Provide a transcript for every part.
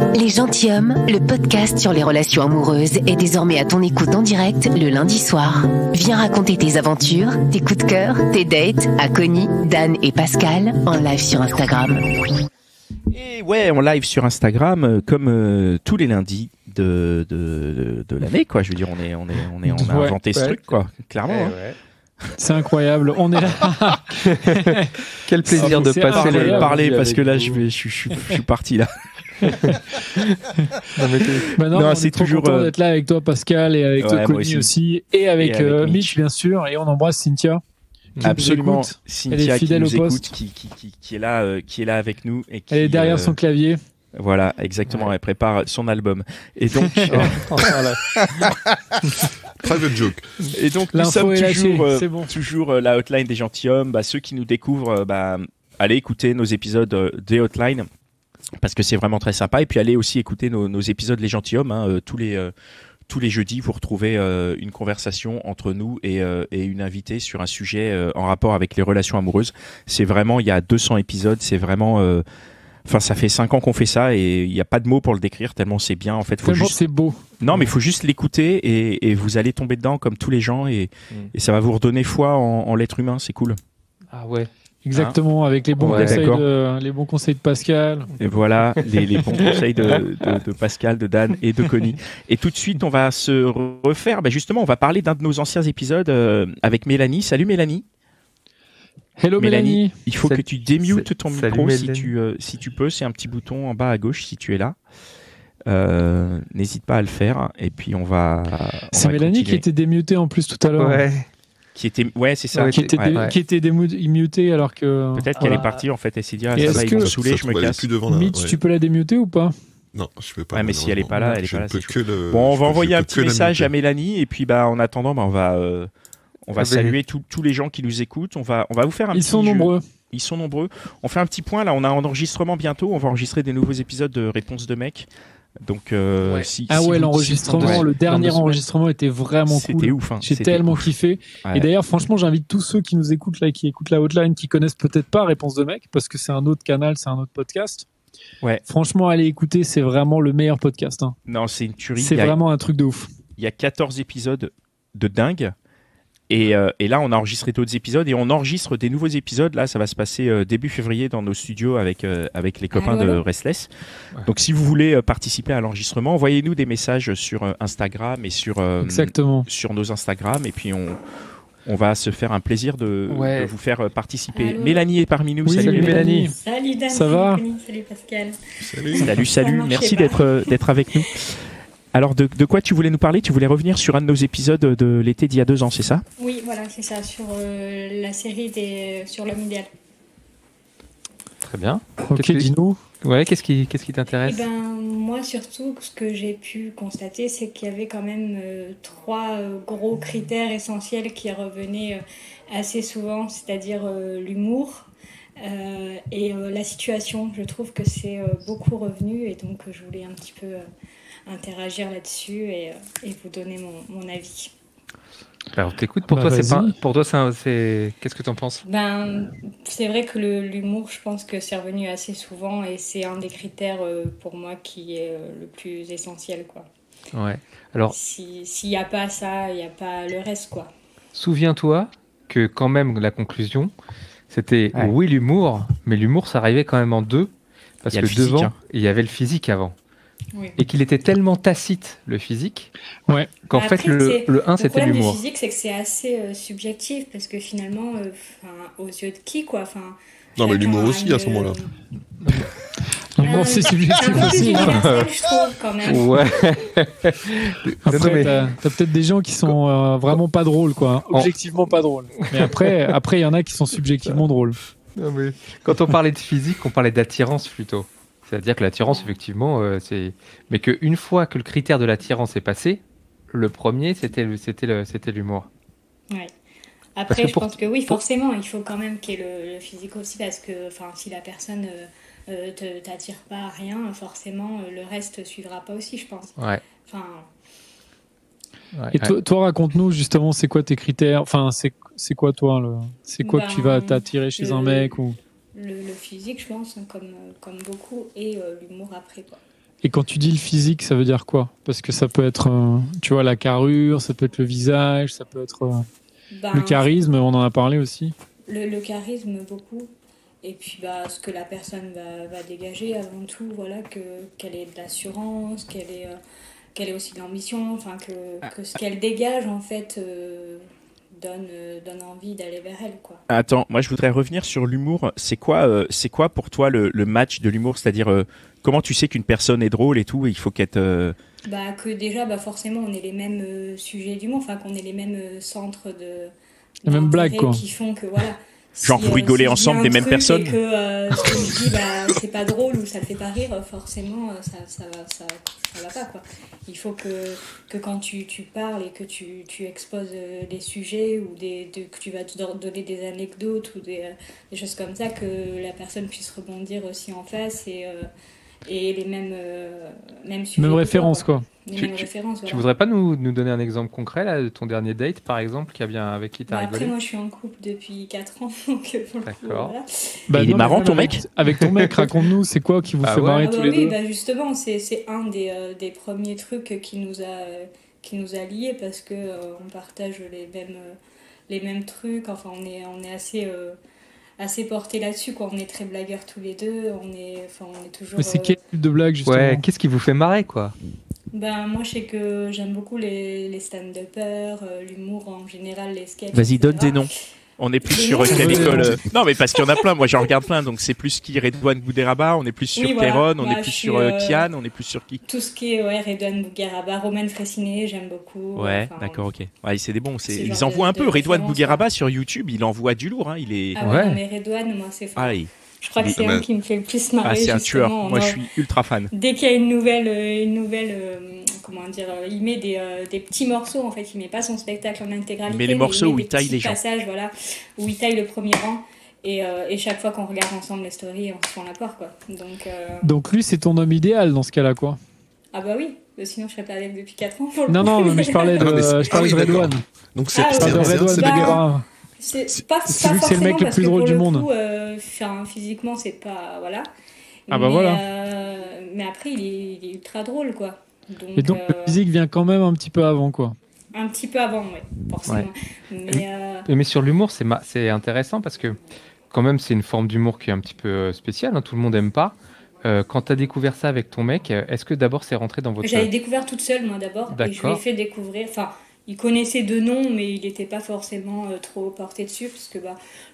Les Gentilshommes, le podcast sur les relations amoureuses, est désormais à ton écoute en direct le lundi soir. Viens raconter tes aventures, tes coups de cœur, tes dates à Connie, Dan et Pascal en live sur Instagram. Et ouais, en live sur Instagram, comme tous les lundis de l'année, quoi. Je veux dire, on a inventé ce truc, quoi. Clairement. Ouais. C'est incroyable, on est là. Quel plaisir de passer les parler parce que là, je suis parti là. Non, c'est toujours content d'être là avec toi, Pascal, et avec toi, Connie aussi, et avec Mitch, bien sûr, et on embrasse Cynthia. Absolument, Cynthia qui nous écoute, qui est là avec nous et qui elle est derrière son clavier. Voilà, exactement. Elle prépare son album. Et donc, private joke. Et donc, nous sommes toujours la hotline des gentilshommes. Ceux qui nous découvrent, allez écouter nos épisodes des hotlines parce que c'est vraiment très sympa. Et puis allez aussi écouter nos épisodes les gentilshommes. Tous les jeudis, vous retrouvez une conversation entre nous et une invitée sur un sujet en rapport avec les relations amoureuses. C'est vraiment, il y a 200 épisodes. C'est vraiment. Enfin, ça fait 5 ans qu'on fait ça et il n'y a pas de mots pour le décrire tellement c'est bien. En fait, c'est beau. Non, mais il faut juste l'écouter et vous allez tomber dedans comme tous les gens et ça va vous redonner foi en l'être humain. C'est cool. Ah ouais. Exactement, avec les bons conseils de Pascal. Et voilà, les bons conseils de Pascal, de Dan et de Connie. Et tout de suite, on va se refaire. Justement, on va parler d'un de nos anciens épisodes avec Mélanie. Salut Mélanie. Hello Mélanie. Il faut que tu démutes ton micro si tu peux. C'est un petit bouton en bas à gauche si tu es là. N'hésite pas à le faire. Et puis on va. C'est Mélanie qui était démutée en plus tout à l'heure. Ouais, c'est ça. Qui était démutée alors que. Peut-être qu'elle est partie en fait. Elle s'est dit, ça va, ils vont me saouler, je me casse. Mitch, tu peux la démuter ou pas? Non, je peux pas. Ouais, mais si elle est pas là, elle est pas là. Bon, on va envoyer un petit message à Mélanie et puis en attendant, on va saluer tous les gens qui nous écoutent. On va vous faire un petit jeu. Ils sont nombreux. On fait un petit point là. On a un enregistrement bientôt. On va enregistrer des nouveaux épisodes de Réponse de mec. Donc l'enregistrement, le dernier enregistrement était vraiment cool. C'était ouf. J'ai tellement kiffé. Ouais. Et d'ailleurs, franchement, j'invite tous ceux qui nous écoutent là, qui écoutent la hotline, qui connaissent peut-être pas Réponse de mec, parce que c'est un autre canal, c'est un autre podcast. Ouais. Franchement, allez écouter, c'est vraiment le meilleur podcast. Hein. Non, c'est une tuerie. C'est vraiment un truc de ouf. Il y a 14 épisodes de dingue. Et là, on a enregistré d'autres épisodes et on enregistre des nouveaux épisodes. Là, ça va se passer début février dans nos studios avec les copains de Restless. Ouais. Donc, si vous voulez participer à l'enregistrement, envoyez-nous des messages sur Instagram et sur nos Instagram. Et puis, on va se faire un plaisir de vous faire participer. Allô. Mélanie est parmi nous. Oui, salut Mélanie. Salut Dan. Ça va? Salut Pascal. Salut. Merci d'être avec nous. Alors, de quoi tu voulais nous parler? Tu voulais revenir sur un de nos épisodes de l'été d'il y a 2 ans, c'est ça? Oui, voilà, c'est ça, sur la série sur l'homme idéal. Très bien. Ok, dis-nous. Ouais, qu'est-ce qui t'intéresse? Moi, surtout, ce que j'ai pu constater, c'est qu'il y avait quand même 3 gros critères essentiels qui revenaient assez souvent, c'est-à-dire l'humour et la situation. Je trouve que c'est beaucoup revenu et donc je voulais un petit peu interagir là-dessus et vous donner mon avis. Alors, t'écoutes. Pour toi, qu'est-ce que t'en penses? C'est vrai que l'humour, je pense que c'est revenu assez souvent et c'est un des critères pour moi qui est le plus essentiel, quoi. Ouais. Alors, s'il n'y a pas ça, il n'y a pas le reste, quoi. Souviens-toi que quand même la conclusion, c'était oui l'humour, mais l'humour ça arrivait quand même en 2 parce que devant il y avait le physique avant. Oui. Et qu'il était tellement tacite, le physique, qu'en fait, le 1, c'était l'humour. Le problème du physique, c'est que c'est assez subjectif, parce que finalement, aux yeux de qui, quoi. Non, mais l'humour aussi, à ce moment-là. L'humour, c'est subjectif aussi. Je trouve, quand même. Ouais. Après, t'as peut-être des gens qui sont vraiment pas drôles, quoi. Objectivement pas drôles. Mais après, il y en a qui sont subjectivement drôles. Non, mais quand on parlait de physique, on parlait d'attirance, plutôt. C'est-à-dire que l'attirance, effectivement, c'est... Mais qu'une fois que le critère de l'attirance est passé, le premier, c'était l'humour. Ouais. Après, je pense que oui, forcément, il faut quand même qu'il y ait le physique aussi, parce que si la personne t'attire pas à rien, forcément, le reste suivra pas aussi, je pense. Ouais. Et toi, raconte-nous, justement, c'est quoi tes critères? C'est quoi, toi, c'est quoi que tu vas t'attirer chez un mec ou... Le physique, je pense, comme beaucoup, et l'humour après, quoi. Et quand tu dis le physique, ça veut dire quoi? Parce que ça peut être, tu vois, la carrure, ça peut être le visage, ça peut être le charisme, on en a parlé aussi. Le charisme, beaucoup. Et puis ce que la personne va dégager avant tout, voilà, qu'elle ait de l'assurance, qu'elle ait aussi de l'ambition, enfin que ce qu'elle dégage en fait donne envie d'aller vers elle, quoi. Attends, moi je voudrais revenir sur l'humour. C'est quoi pour toi le match de l'humour? C'est-à-dire comment tu sais qu'une personne est drôle et tout, et il faut qu'elle te... Que déjà forcément on ait les mêmes sujets d'humour, enfin qu'on ait les mêmes centres les mêmes blagues, quoi. Qui font que voilà. Genre vous rigolez ensemble des mêmes personnes. Et que ce que je dis c'est pas drôle ou ça le fait pas rire, forcément ça va pas, quoi. Il faut que quand tu parles et que tu exposes des sujets ou que tu vas te donner des anecdotes ou des choses comme ça, que la personne puisse rebondir aussi en face et les mêmes sujets. Même référence, quoi. Tu voudrais pas nous donner un exemple concret là, de ton dernier date, par exemple, avec qui t'as rigolé? Après, moi, je suis en couple depuis 4 ans, donc pour le coup, voilà. Il est marrant, ton mec? Avec ton mec, raconte-nous, c'est quoi qui vous fait marrer tous les deux? Justement, c'est un des premiers trucs qui nous a liés, parce que on partage les mêmes trucs. Enfin, on est assez portés là-dessus, quoi. On est très blagueurs tous les deux. On est toujours. Mais c'est quel type de blague, justement? Ouais, qu'est-ce qui vous fait marrer, quoi? Moi, je sais que j'aime beaucoup les stand-uppers, l'humour en général, les sketchs. Vas-y, donne des noms. On est plus sur quelle école Non, mais parce qu'il y en a plein. Moi, j'en regarde plein. Donc, c'est plus qui? Redouane Bougueraba. On est plus sur Kéron. On est plus sur Kian. On est plus sur qui? Tout ce qui est Redouane Bougueraba, Roman Frécinet, j'aime beaucoup. Ouais, d'accord, ok. Ouais, c'est des bons. Ils envoient un peu. Redouane Bougueraba sur YouTube, il envoie du lourd. Il est. Non, mais Redouane, moi, c'est fort. Je crois que c'est un qui me fait le plus marrer. C'est un tueur. Moi, je suis ultra fan. Dès qu'il y a une nouvelle comment dire, il met des petits morceaux, en fait. Il met pas son spectacle en intégralité. Mais les morceaux où il taille les gens. Passages, voilà, où il taille le premier rang. Et chaque fois qu'on regarde ensemble les stories, on se fend la porte, quoi. Donc lui, c'est ton homme idéal dans ce cas-là, quoi. Ah bah oui. Sinon, je serais pas avec depuis 4 ans. Non, mais je parlais de Redouane. Donc c'est Redouane. C'est pas vu que c'est le mec le plus drôle du monde. Physiquement, c'est pas voilà. Mais après, il est ultra drôle, quoi. Et donc le physique vient quand même un petit peu avant, quoi. Un petit peu avant, oui, forcément. Ouais. Mais sur l'humour, c'est intéressant parce que quand même, c'est une forme d'humour qui est un petit peu spéciale. Hein, tout le monde n'aime pas. Quand tu as découvert ça avec ton mec, est-ce que d'abord c'est rentré dans votre... J'avais découvert toute seule, moi, d'abord. Et je lui ai fait découvrir... Enfin, il connaissait de nom, mais il n'était pas forcément trop porté dessus, parce que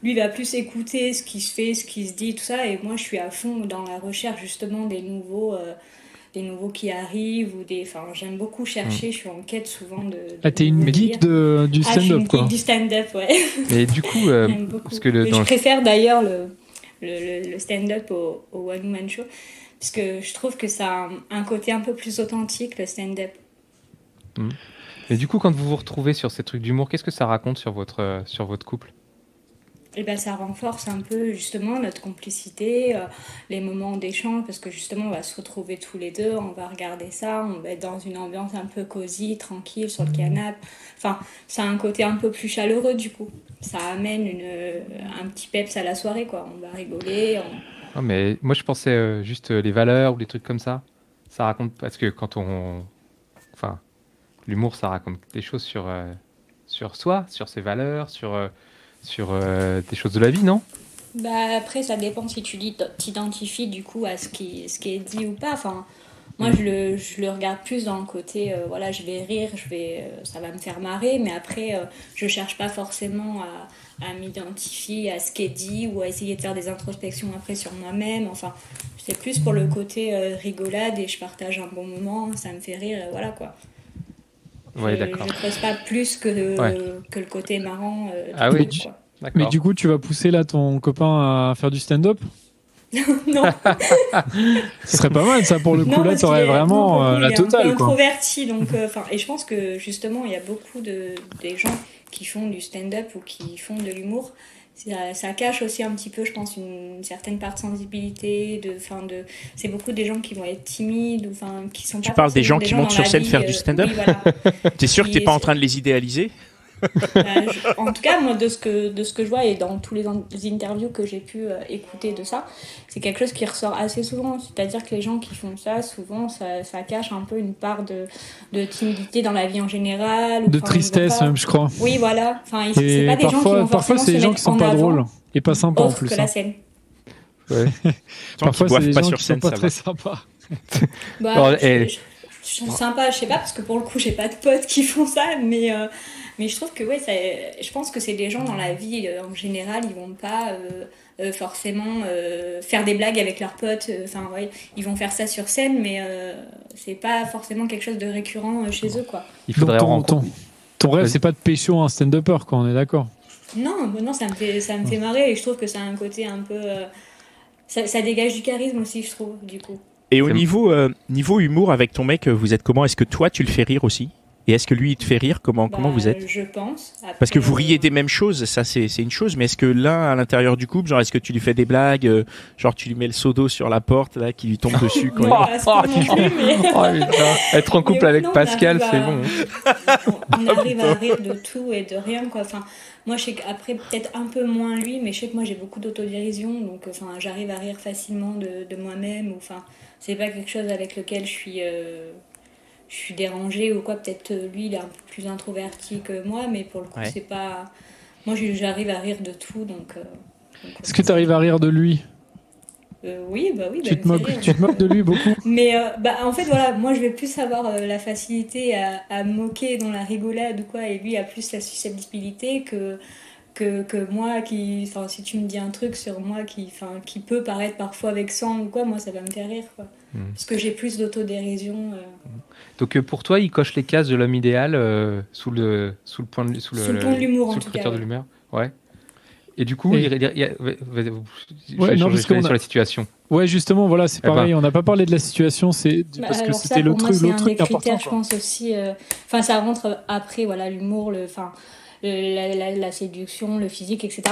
lui, il va plus écouter ce qui se fait, ce qui se dit, tout ça. Et moi, je suis à fond dans la recherche, justement, des nouveaux qui arrivent. J'aime beaucoup chercher, je suis en quête souvent de... t'es une geek du stand-up, quoi. Je suis une geek du stand-up, ouais. Et du coup... parce que je préfère d'ailleurs le stand-up au one-woman show, parce que je trouve que ça a un côté un peu plus authentique, le stand-up. Et du coup, quand vous vous retrouvez sur ces trucs d'humour, qu'est-ce que ça raconte sur votre couple? Ça renforce un peu justement notre complicité, les moments d'échange, parce que justement on va se retrouver tous les deux, on va regarder ça, on va être dans une ambiance un peu cosy, tranquille sur le canapé. Enfin, ça a un côté un peu plus chaleureux du coup. Ça amène un petit peps à la soirée, quoi. On va rigoler. Non, mais moi je pensais juste les valeurs ou les trucs comme ça. Ça raconte, parce que quand l'humour, ça raconte des choses sur soi, sur ses valeurs, sur des choses de la vie, non? Après, ça dépend si tu t'identifies du coup à ce qui est dit ou pas. Enfin, moi, je le regarde plus dans le côté, je vais rire, ça va me faire marrer, mais après, je cherche pas forcément à m'identifier à ce qui est dit ou à essayer de faire des introspections après sur moi-même. Enfin, c'est plus pour le côté rigolade et je partage un bon moment, ça me fait rire, voilà, quoi. Ouais, d'accord. Je ne creuse pas plus que le côté marrant. Mais du coup, tu vas pousser là ton copain à faire du stand-up? Non. Ce serait pas mal ça pour le coup. Là, t'aurais vraiment la totale. Il est un peu introverti, donc et je pense que justement, il y a beaucoup des gens qui font du stand-up ou qui font de l'humour. Ça cache aussi un petit peu, je pense, une certaine part de sensibilité. C'est beaucoup des gens qui vont être timides, qui sont. Tu parles des gens qui montent sur scène faire du stand-up. Oui, voilà. T'es sûr que t'es pas en train de les idéaliser? En tout cas, moi, de ce que je vois et dans tous les interviews que j'ai pu écouter de ça, c'est quelque chose qui ressort assez souvent. C'est-à-dire que les gens qui font ça, souvent, ça cache un peu une part de timidité dans la vie en général. De tristesse, même, je crois. Oui, voilà. Enfin, c'est pas des gens qui vont parfois, c'est des gens qui sont pas drôles et pas sympas en plus. Que la scène. Ouais. Parfois, c'est des gens qui sont pas très sympas. Sympa, je sais pas, parce que pour le coup, j'ai pas de potes qui font ça, mais je trouve que je pense que c'est des gens dans la vie en général, ils vont pas forcément faire des blagues avec leurs potes. Ils vont faire ça sur scène, mais c'est pas forcément quelque chose de récurrent chez eux, quoi. Il faudrait ton rêve, c'est pas de pécho un stand-upper, quoi, on est d'accord? Non, ça me fait marrer, et je trouve que ça a un côté un peu ça dégage du charisme aussi, je trouve, du coup. Et au niveau humour avec ton mec, vous êtes comment? Est-ce que toi tu le fais rire aussi? Et est-ce que lui il te fait rire? Comment vous êtes? Je pense. Après, parce que vous riez des mêmes choses, ça c'est une chose, mais est-ce que l'un à l'intérieur du couple, genre est-ce que tu lui fais des blagues, genre tu lui mets le seau d'eau sur la porte là qui lui tombe dessus quand Être en couple avec Pascal, c'est bon. On arrive à rire de tout et de rien, quoi. Enfin, moi je sais qu'après peut-être un peu moins lui, mais je sais que moi j'ai beaucoup d'autodérision, donc j'arrive à rire facilement de moi-même, ou c'est pas quelque chose avec lequel je suis dérangée ou quoi. Peut-être lui il est un peu plus introverti que moi, mais pour le coup c'est pas, moi j'arrive à rire de tout, donc est-ce que tu arrives à rire de lui? Oui. Tu te moques de lui beaucoup? Mais en fait voilà, moi je vais plus avoir la facilité à me moquer dans la rigolade ou quoi, et lui a plus la susceptibilité que moi si tu me dis un truc sur moi qui peut paraître parfois vexant ou quoi, moi ça va me faire rire, quoi. Parce que j'ai plus d'autodérision. Donc pour toi, il coche les cases de l'homme idéal sous le ton de l'humour, en tout cas. De l'humour. Ouais. Et du coup, je vais changer sur la situation. Ouais, justement, voilà, c'est pareil. On n'a pas parlé de la situation, parce que c'était le truc important. Je pense aussi. Ça rentre après, voilà, l'humour, la séduction, le physique, etc.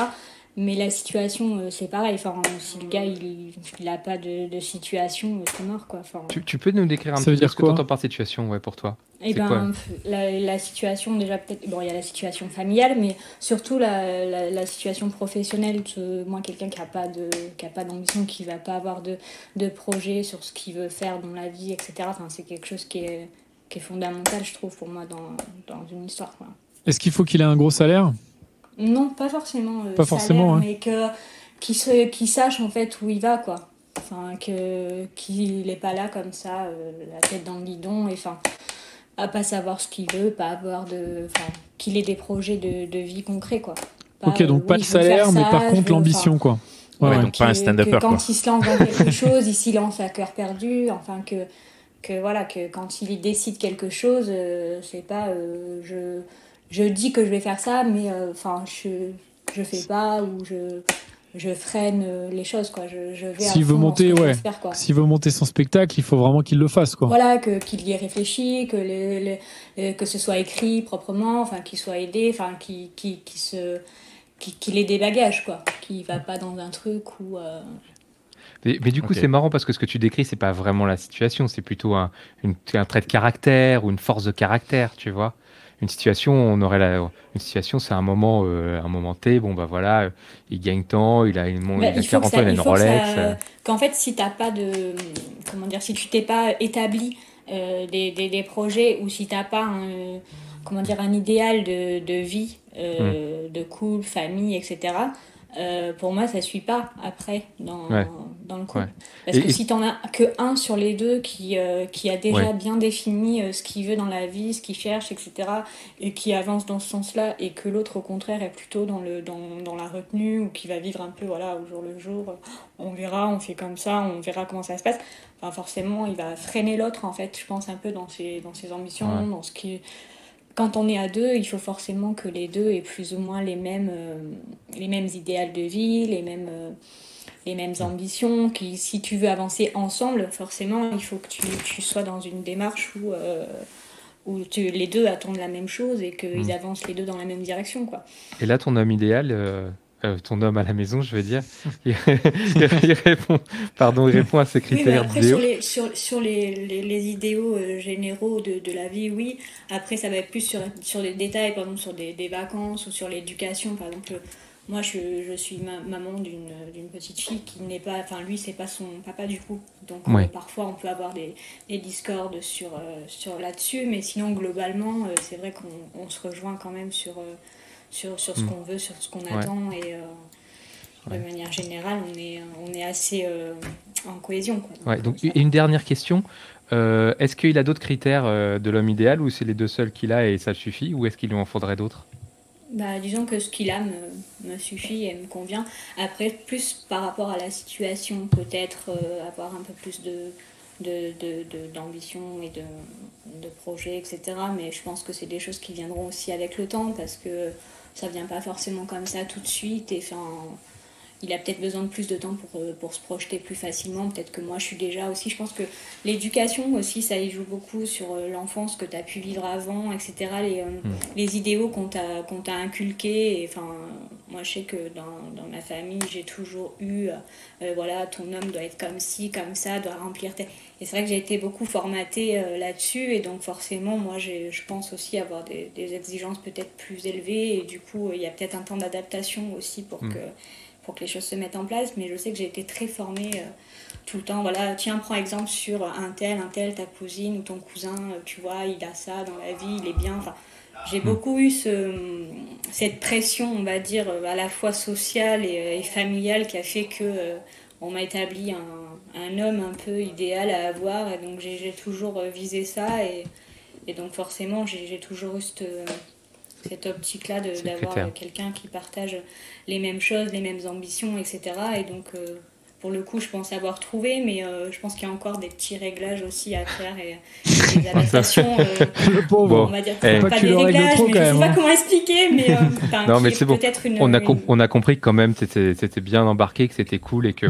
Mais la situation, c'est pareil. Si le gars il a pas de situation, c'est mort, quoi. Tu peux nous décrire un peu ce que tu entends par situation, pour toi? La situation, déjà, peut-être. Bon, il y a la situation familiale, mais surtout la situation professionnelle. Moi, quelqu'un qui a pas d'ambition, qui va pas avoir de projet sur ce qu'il veut faire dans la vie, etc. C'est quelque chose qui est fondamental, je trouve, pour moi, dans une histoire, quoi. Est-ce qu'il faut qu'il ait un gros salaire? Non, pas forcément. Pas forcément, mais qu'il sache en fait où il va, quoi. Qu'il n'est pas là comme ça, la tête dans le guidon, et à pas savoir ce qu'il veut, pas avoir qu'il ait des projets de vie concrets, quoi. Donc pas le salaire, mais par contre l'ambition, quoi. Donc pas un stand-upper, quoi. Quand il se lance dans quelque chose, il s'y lance à cœur perdu, que quand il décide quelque chose, c'est pas je dis que je vais faire ça, mais je fais pas, ou je freine les choses, quoi. Je vais s'il veut monter, s'il veut monter son spectacle, il faut vraiment qu'il le fasse, quoi. Voilà, qu'il y ait réfléchi, que ce soit écrit proprement, qu'il soit aidé, qu'il ait des bagages, quoi. Qu'il va pas dans un truc où... Mais du coup, c'est marrant parce que ce que tu décris, c'est pas vraiment la situation, c'est plutôt un trait de caractère ou une force de caractère, tu vois. Une situation, une situation, c'est un moment T. Bon, voilà, il gagne temps, il a 40 ans, il a une Rolex. Qu'en fait, si t'as pas si tu t'es pas établi des projets, ou si t'as pas un idéal de vie, de couple, famille, etc. Pour moi, ça suit pas après dans le couple. Parce que si t'en as que un sur les deux qui a déjà bien défini ce qu'il veut dans la vie, ce qu'il cherche, etc., et qui avance dans ce sens-là, et que l'autre, au contraire, est plutôt dans la retenue, ou qui va vivre un peu au jour le jour, on verra, on fait comme ça, on verra comment ça se passe. Forcément, il va freiner l'autre, en fait, je pense, un peu dans ses ambitions, dans ce qui... Quand on est à deux, il faut forcément que les deux aient plus ou moins les mêmes idéals de vie, les mêmes ambitions. Si tu veux avancer ensemble, forcément, il faut que tu sois dans une démarche où les deux attendent la même chose et qu'ils avancent les deux dans la même direction, quoi. Et là, ton homme idéal, ton homme à la maison, je veux dire, il répond à ces critères d'idéaux. Sur les idéaux généraux de la vie, oui. Après, ça va être plus sur les détails, par exemple sur des vacances ou sur l'éducation. Par exemple, moi, je suis maman d'une petite fille qui n'est pas... Enfin, lui, c'est pas son papa du coup. Donc, parfois, on peut avoir des discordes sur là-dessus. Mais sinon, globalement, c'est vrai qu'on se rejoint quand même sur ce qu'on veut, sur ce qu'on attend et de manière générale on est assez en cohésion, quoi. Donc une dernière question, est-ce qu'il a d'autres critères de l'homme idéal ou c'est les deux seuls qu'il a et ça suffit ou est-ce qu'il lui en faudrait d'autres? Disons que ce qu'il a me suffit et me convient. Après, plus par rapport à la situation, peut-être avoir un peu plus d'ambition et de projets, etc. Mais je pense que c'est des choses qui viendront aussi avec le temps parce que ça vient pas forcément comme ça tout de suite. Et il a peut-être besoin de plus de temps pour se projeter plus facilement. Peut-être que moi, je suis déjà aussi... Je pense que l'éducation aussi, ça y joue beaucoup sur l'enfance que tu as pu vivre avant, etc. Les idéaux qu'on t'a inculqués. Et, moi, je sais que dans ma famille, j'ai toujours eu... voilà, ton homme doit être comme ci, comme ça, doit remplir... Et c'est vrai que j'ai été beaucoup formatée là-dessus. Et donc, forcément, moi, je pense aussi avoir des exigences peut-être plus élevées. Et du coup, il y a peut-être un temps d'adaptation aussi pour que les choses se mettent en place, mais je sais que j'ai été très formée tout le temps. Voilà, tiens, prends exemple sur un tel, ta cousine ou ton cousin, tu vois, il a ça dans la vie, il est bien. Enfin, j'ai beaucoup eu cette pression, on va dire, à la fois sociale et familiale qui a fait que on m'a établi un homme un peu idéal à avoir, et donc j'ai toujours visé ça, et donc forcément j'ai toujours eu cette optique-là d'avoir quelqu'un qui partage les mêmes choses, les mêmes ambitions, etc. Et donc, pour le coup, je pense avoir trouvé, mais je pense qu'il y a encore des petits réglages aussi à faire et des adaptations. Le pauvre. On va dire pas des réglages, mais je ne sais pas comment expliquer, mais non, mais c'est bon. On a compris que quand même c'était bien embarqué, que c'était cool et que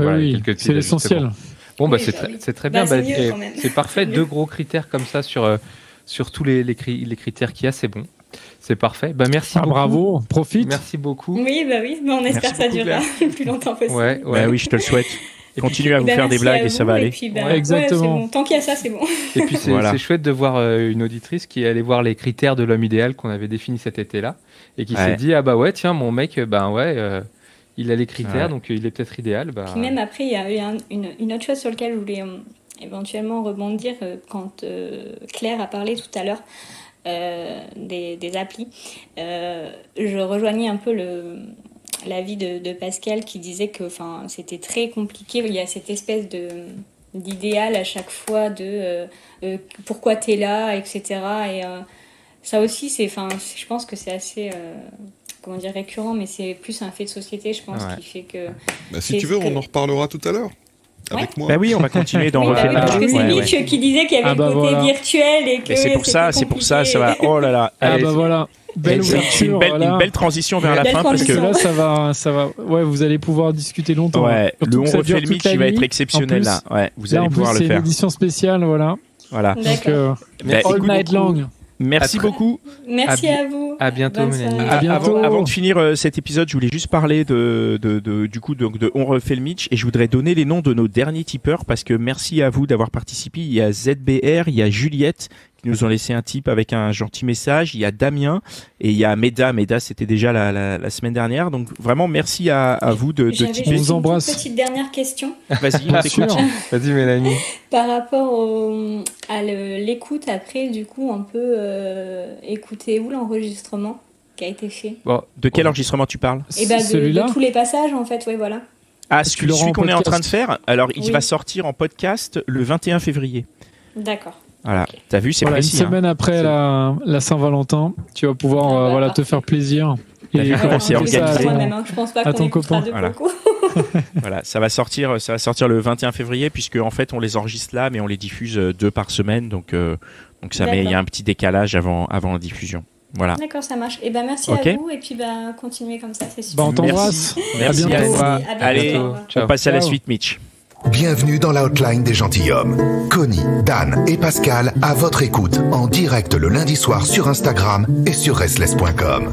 c'est l'essentiel. Bon, c'est très bien. C'est parfait. 2 gros critères comme ça sur tous les critères qu'il y a, c'est bon. C'est parfait. Merci beaucoup. Bravo, profite. Merci beaucoup. Oui, on espère que ça durera le plus longtemps possible. Oui, je te le souhaite. Continue à vous faire des blagues et ça va aller. Puis, exactement. Bon. Tant qu'il y a ça, c'est bon. Et puis c'est chouette de voir une auditrice qui est allée voir les critères de l'homme idéal qu'on avait définis cet été-là et qui s'est dit tiens, mon mec, il a les critères, donc il est peut-être idéal. Puis même après, il y a eu une autre chose sur laquelle je voulais éventuellement rebondir quand Claire a parlé tout à l'heure. Des applis. Je rejoignais un peu l'avis de Pascal qui disait que c'était très compliqué. Il y a cette espèce d'idéal à chaque fois de pourquoi t'es là, etc. Et ça aussi, je pense que c'est assez récurrent, mais c'est plus un fait de société, je pense, qui fait que... si tu veux, on en reparlera tout à l'heure. Avec moi. Oui, on va continuer dans refaire. Parce que c'est Mitch qui disait qu'il y avait le côté virtuel et que c'est pour ça, ça va. Oh là là. Voilà. C'est une belle transition vers la fin parce que là ça va. Ouais, vous allez pouvoir discuter longtemps. Ouais, le on refait le Mitch, il va être exceptionnel là. Ouais, vous allez pouvoir le faire. C'est une édition spéciale, voilà. Donc all night long. Merci beaucoup. Merci à vous. À bientôt, Mélanie. À bientôt. Avant de finir cet épisode, je voulais juste parler de On refait le Mitch et je voudrais donner les noms de nos derniers tipeurs parce que merci à vous d'avoir participé. Il y a ZBR, il y a Juliette qui nous ont laissé un tip avec un gentil message. Il y a Damien et il y a Meda. Meda, c'était déjà la semaine dernière. Donc vraiment, merci à vous de tiper. On vous embrasse. Une petite dernière question. Vas-y, on t'écoute. Vas-y, Mélanie. Par rapport à l'écoute, après, du coup, on peut écouter où l'enregistrement qui a été fait. De quel enregistrement tu parles? De tous les passages, en fait, voilà. Ah, celui qu'on est en train de faire, alors il va sortir en podcast le 21 février. D'accord. Voilà, t'as vu, c'est précis. Une semaine après la Saint-Valentin, tu vas pouvoir te faire plaisir. Et c'est organisé. Je pense pas qu'on écoutera de beaucoup. Voilà, ça va sortir le 21 février puisque en fait on les enregistre là, mais on les diffuse 2 par semaine, donc il y a un petit décalage avant la diffusion. Voilà. D'accord, ça marche. Et merci à vous et puis continuez comme ça, c'est super. On t'embrasse. Merci à toi. Allez, on passe à la suite, Mitch. Bienvenue dans la hotline des gentilshommes. Connie, Dan et Pascal à votre écoute en direct le lundi soir sur Instagram et sur restless.com.